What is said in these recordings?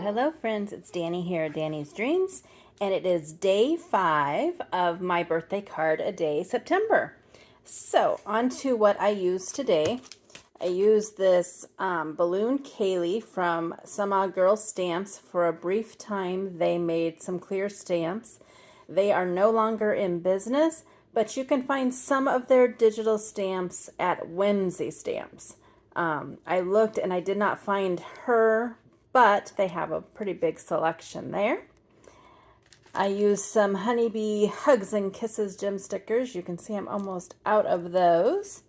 Hello friends, it's Danny here at Danny's Dreams, and it is day 5 of my birthday card a day September. So on to what I used today. I used this balloon Kaylee from Some Odd Girl Stamps. For a brief time they made some clear stamps. They are no longer in business, but you can find some of their digital stamps at Whimsy Stamps. I looked and I did not find her, but they have a pretty big selection there. I used some Honeybee Hugs and Kisses gem stickers. You can see I'm almost out of those.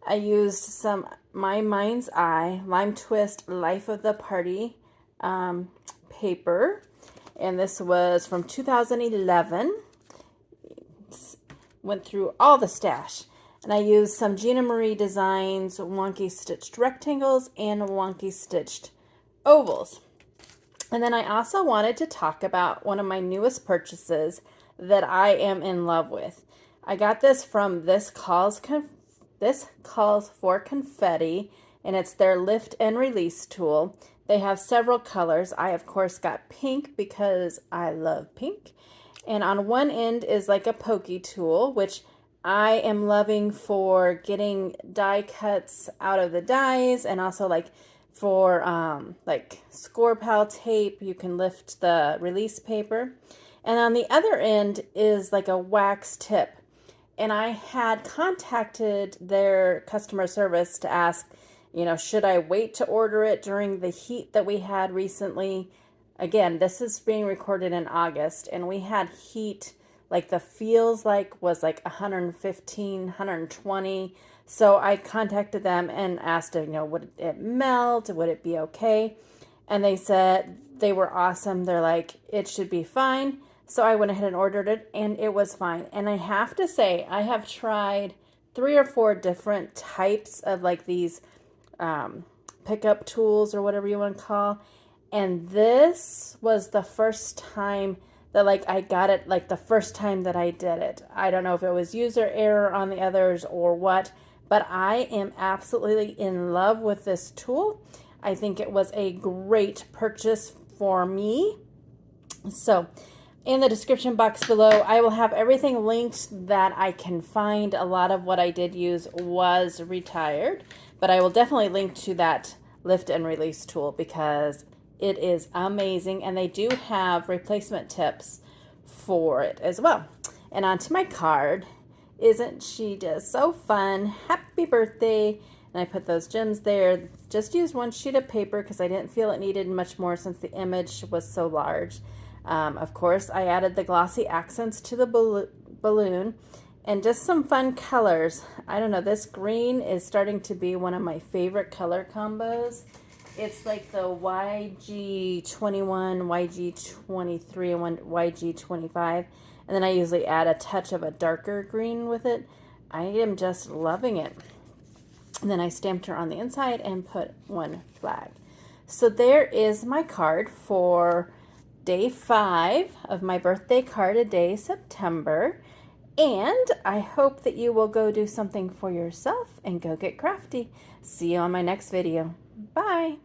I used some My Mind's Eye Lime Twist Life of the Party paper, and this was from 2011. Went through all the stash. And I used some Gina Marie Designs wonky stitched rectangles and wonky stitched ovals. And then I also wanted to talk about one of my newest purchases that I am in love with. I got this from This Calls for Confetti, and it's their lift and release tool. They have several colors. I of course got pink because I love pink. And on one end is like a pokey tool, which I am loving for getting die cuts out of the dies, and also like for like score pal tape, you can lift the release paper. And on the other end is like a wax tip. And I had contacted their customer service to ask, should I wait to order it during the heat that we had recently? Again, this is being recorded in August, and we had heat, like the feels like was like 115, 120. So I contacted them and asked, would it melt? Would it be okay? And they said they were awesome. They're like, it should be fine. So I went ahead and ordered it, and it was fine. And I have to say, I have tried 3 or 4 different types of like these pickup tools or whatever you want to call. And this was the first time that I got it, like the first time that I did it. I don't know if it was user error on the others or what, but I am absolutely in love with this tool. I think it was a great purchase for me. So in the description box below, I will have everything linked that I can find. A lot of what I did use was retired, but I will definitely link to that lift and release tool because it is amazing, and they do have replacement tips for it as well. And onto my card. Isn't she just so fun? Happy birthday. And I put those gems there. Just used 1 sheet of paper because I didn't feel it needed much more since the image was so large. Of course, I added the glossy accents to the balloon and just some fun colors. I don't know, this green is starting to be one of my favorite color combos. It's like the YG21, YG23, and YG25. And then I usually add a touch of a darker green with it. I am just loving it. And then I stamped her on the inside and put 1 flag. So there is my card for day 5 of my birthday card a day September. And I hope that you will go do something for yourself and go get crafty. See you on my next video. Bye.